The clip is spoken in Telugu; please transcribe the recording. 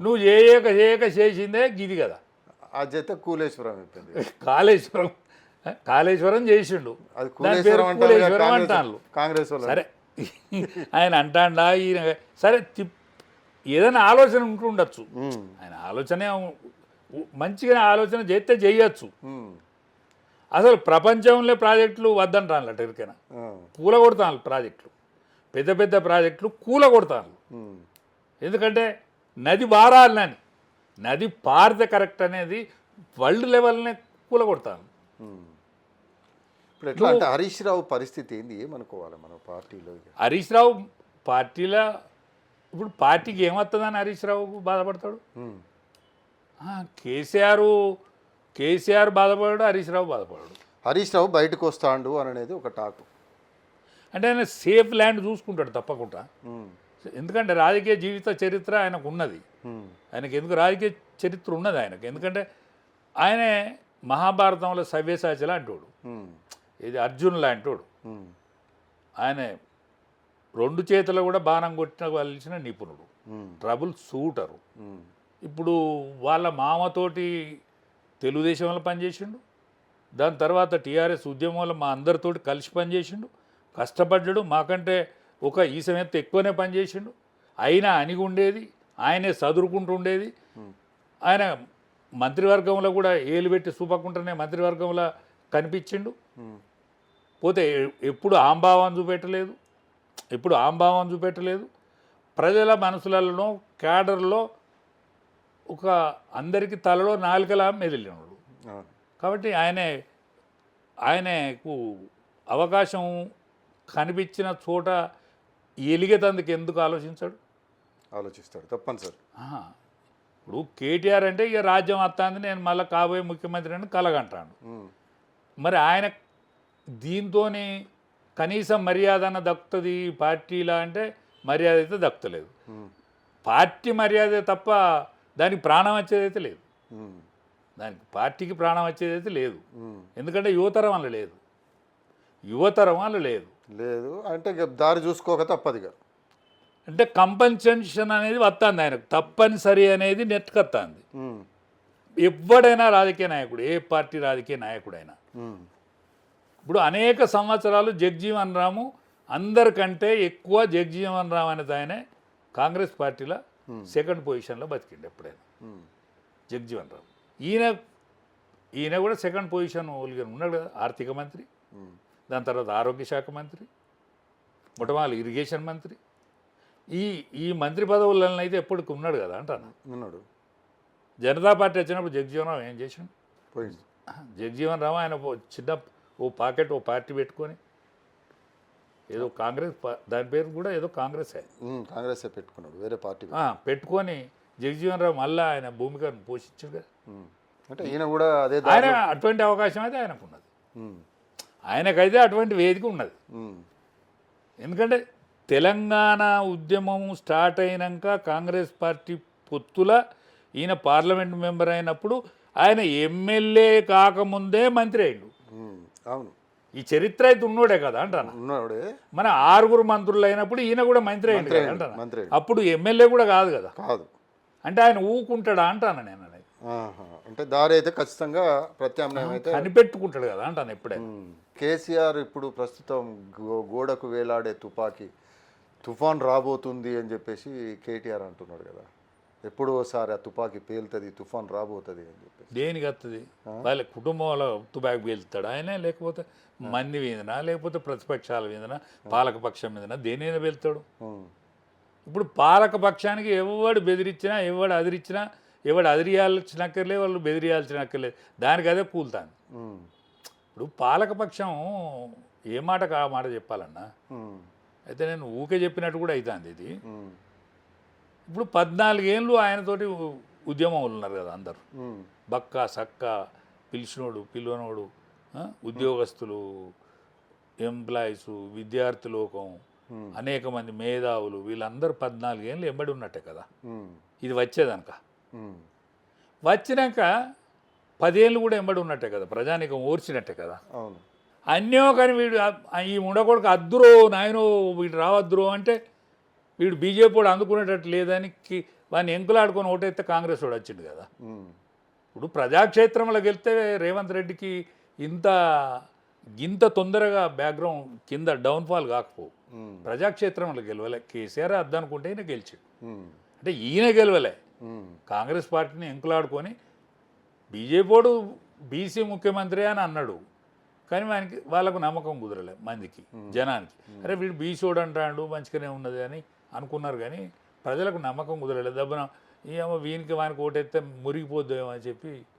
నువ్వు చేయక చేయక చేసిందే గిది కదా. ఆ చేత కూలేశ్వరం అయిపోయింది. కాళేశ్వరం చేసిండు, అది దాని పేరు కూలేశ్వరం కూలేశ్వరం అంటాను. కాంగ్రెస్ వాళ్ళు. సరే ఆయన అంటాడా ఈయన సరే ఏదైనా ఆలోచన ఉంటుండొచ్చు, ఆయన ఆలోచనే మంచిగా ఆలోచన చేస్తే చేయొచ్చు. అసలు ప్రపంచంలో ప్రాజెక్టులు వద్దంటాను ఎక్కడికైనా, కూలగొడతాను ప్రాజెక్టులు, పెద్ద పెద్ద ప్రాజెక్టులు కూలగొడతాను. ఎందుకంటే నది వారాలని, నది పారితే కరెక్ట్ అనేది వరల్డ్ లెవెల్నే కూలగొడతాను. ఇప్పుడు ఎట్లా అంటే హరీష్ రావు పరిస్థితి ఏంది, ఏమనుకోవాలి మన పార్టీలో? హరీష్ రావు పార్టీలో ఇప్పుడు పార్టీకి ఏమవుతుందని హరీష్ రావుకు బాధపడతాడు. కేసీఆర్ బాధపడాడు, హరీష్ రావు బాధపడాడు. హరీష్ రావు బయటకు వస్తాడు అనేది ఒక టాక్. అంటే ఆయన సేఫ్ ల్యాండ్ చూసుకుంటాడు తప్పకుండా. ఎందుకంటే రాజకీయ జీవిత చరిత్ర ఆయనకు ఉన్నది. ఆయనకి ఎందుకు రాజకీయ చరిత్ర ఉన్నది ఆయనకు, ఎందుకంటే ఆయనే మహాభారతంలో సవ్యసాచి లాంటోడు, ఇది అర్జున్ లాంటోడు. ఆయన 2 చేతులు కూడా బాణం కొట్టిన నిపుణుడు, ట్రబుల్ షూటరు. ఇప్పుడు వాళ్ళ మామతోటి తెలుగుదేశంలో పనిచేసిండు, దాని తర్వాత టీఆర్ఎస్ ఉద్యమంలో మా అందరితోటి కలిసి పనిచేసిండు, కష్టపడ్డాడు. మాకంటే ఒక ఈసమెత్త ఎక్కువనే పనిచేసిండు. అయినా అణిగి ఉండేది, ఆయనే చదువుకుంటూ ఉండేది. ఆయన మంత్రివర్గంలో కూడా ఏలు పెట్టి చూపకుండానే మంత్రివర్గంలో కనిపించిండు. పోతే ఎప్పుడు ఆంభావం చూపెట్టలేదు. ప్రజల మనసులలో క్యాడర్లో ఒక అందరికీ తలలో నాలుకలా మెదిలినాడు. కాబట్టి ఆయనకు అవకాశం కనిపించిన చోట ఎలిగేతందుకు ఎందుకు ఆలోచిస్తాడు తప్పనిసరి. ఇప్పుడు కేటీఆర్ అంటే ఇక రాజ్యం వస్తుంది, నేను మళ్ళీ కాబోయే ముఖ్యమంత్రి అని కలగంటాడు. మరి ఆయన దీంతో కనీసం మర్యాద అన్న దక్కుతుంది పార్టీలా అంటే మర్యాద అయితే దక్కుతలేదు. పార్టీ మర్యాద తప్ప దానికి ప్రాణం వచ్చేదైతే లేదు, పార్టీకి ప్రాణం వచ్చేదైతే లేదు. ఎందుకంటే యువతరం వల్ల లేదు అంటే దారి చూసుకోక తప్పదుగా. అంటే కంపన్సేషన్ అనేది వస్తుంది ఆయనకు, తప్పనిసరి అనేది నెట్టుకొస్తుంది. ఎవడైనా రాజకీయ నాయకుడు, ఏ పార్టీ రాజకీయ నాయకుడైనా ఇప్పుడు అనేక సంవత్సరాలు జగ్జీవన్ రాము అందరికంటే ఎక్కువ జగ్జీవన్ రామ్ అనేది ఆయనే కాంగ్రెస్ పార్టీలో 2nd పొజిషన్లో బతికిండు ఎప్పుడైనా జగ్జీవన్ రామ్. ఈయన కూడా 2nd పొజిషన్ ఉన్నాడు కదా, ఆర్థిక మంత్రి, దాని తర్వాత ఆరోగ్య శాఖ మంత్రి, మొట్టమొదటి ఇరిగేషన్ మంత్రి. ఈ మంత్రి పదవులను అయితే ఎప్పటికి ఉన్నాడు కదా అంటాను. జనతా పార్టీ వచ్చినప్పుడు జగ్జీవన్ రామ్ ఏం చేసిండు? జగ్జీవన్ రామ్ ఆయన చిన్న ఓ పార్టీ పెట్టుకొని ఏదో కాంగ్రెస్, దాని పేరు కూడా ఏదో కాంగ్రెస్ పెట్టుకున్నాడు, వేరే పార్టీ పెట్టుకొని జగజీవన్ రావు మళ్ళీ ఆయన భూమికను పోషించాడు కదా. అంటే ఈయన కూడా అదే ఆయన అటువంటి అవకాశం అయితే ఆయనకు ఉన్నది, ఆయనకైతే అటువంటి వేదిక ఉన్నది. ఎందుకంటే తెలంగాణ ఉద్యమం స్టార్ట్ అయినాక కాంగ్రెస్ పార్టీ పొత్తుల ఈయన పార్లమెంట్ మెంబర్ అయినప్పుడు ఆయన ఎమ్మెల్యే కాకముందే మంత్రి అయ్యిండు. అవును, ఈ చరిత్ర అయితే ఉన్నోడే కదా అంటాను. మన 6 మంత్రులు అయినప్పుడు ఈయన కూడా మంత్రి అయ్యిండు కదా అంటాను. అప్పుడు ఎమ్మెల్యే కూడా కాదు కదా. అంటే ఆయన ఊకుంటాడా అంటాను నేను. అనేది అంటే దారి అయితే ఖచ్చితంగా ప్రత్యామ్నాయం అయితే కనిపెట్టుకుంటాడు కదా అంటాను ఎప్పుడైనా. కేసీఆర్ ఇప్పుడు ప్రస్తుతం గోడకు వేలాడే తుఫాన్ రాబోతుంది అని చెప్పేసి కేటీఆర్ అంటున్నాడు కదా. ఎప్పుడు ఒకసారి ఆ తుపాకీ పేలుతుంది, తుఫాన్ రాబోతుంది అని చెప్పేసి. దేనికి వస్తుంది? వాళ్ళ కుటుంబంలో తుపాకీ పేలుతాడు ఆయనే, లేకపోతే మంది మీదనా, లేకపోతే ప్రతిపక్షాల మీదనా, పాలకపక్షం మీదనా, దేనైనా పేలుతాడు. ఇప్పుడు పాలకపక్షానికి ఎవడు బెదిరించినా, ఎవడు అదిరిచ్చినా, ఎవడు అదిరియాల్సినక్కర్లేదు, వాళ్ళు బెదిరియాల్సినక్కర్లేదు, దానికి అదే కూలుతాను. ఇప్పుడు పాలకపక్షం ఏ మాటకు ఆ మాట చెప్పాలన్నా, అయితే నేను ఊకే చెప్పినట్టు కూడా అవుతుంది ఇది. ఇప్పుడు 14 ఏళ్ళు ఆయనతోటి ఉద్యమం ఉన్నారు కదా అందరూ, బక్క సక్క, పిలిచినోడు పిలువనోడు, ఉద్యోగస్తులు, ఎంప్లాయీస్, విద్యార్థి లోకం, అనేక మంది మేధావులు, వీళ్ళందరూ 14 ఏళ్ళు ఎంబడి ఉన్నట్టే కదా. ఇది వచ్చేదనక వచ్చినాక 10 ఏళ్ళు కూడా ఎంబడి ఉన్నట్టే కదా, ప్రజానికం ఓర్చినట్టే కదా. అన్యో కానీ వీడు ఈ ఉండకూడక అద్దురో నాయనో వీడు రావద్దురో అంటే వీడు బీజేపీ వాడు అందుకునేటట్టు లేదని వాడిని ఎంకులాడుకొని ఓటైతే కాంగ్రెస్ వాడు వచ్చిండు కదా. ఉమ్. ఇప్పుడు ప్రజాక్షేత్రంలోకి వెళ్తే రేవంత్ రెడ్డికి ఇంత తొందరగా బ్యాక్గ్రౌండ్ కింద డౌన్ఫాల్ కాకపోవు. ఉమ్. ప్రజాక్షేత్రంలో గెలవలే. కేసీఆర్ అద్దనుకుంటే ఈయన గెలిచాడు. ఉమ్. అంటే ఈయన గెలవలే, ఉమ్. కాంగ్రెస్ పార్టీని ఎంకులాడుకొని బీజేపీడు బీసీ ముఖ్యమంత్రి అని అన్నాడు. కానీ వాళ్ళకు నమ్మకం కుదరలే మందికి, జనానికి. అరే వీడు బీసీోడు అంటాడు మంచిగానే ఉన్నది అని అనుకున్నారు. కానీ ప్రజలకు నమ్మకం కుదరలేదు. దెబ్బన వీనికి వానికి ఓటెత్తే మురిగిపోద్దేమో అని చెప్పి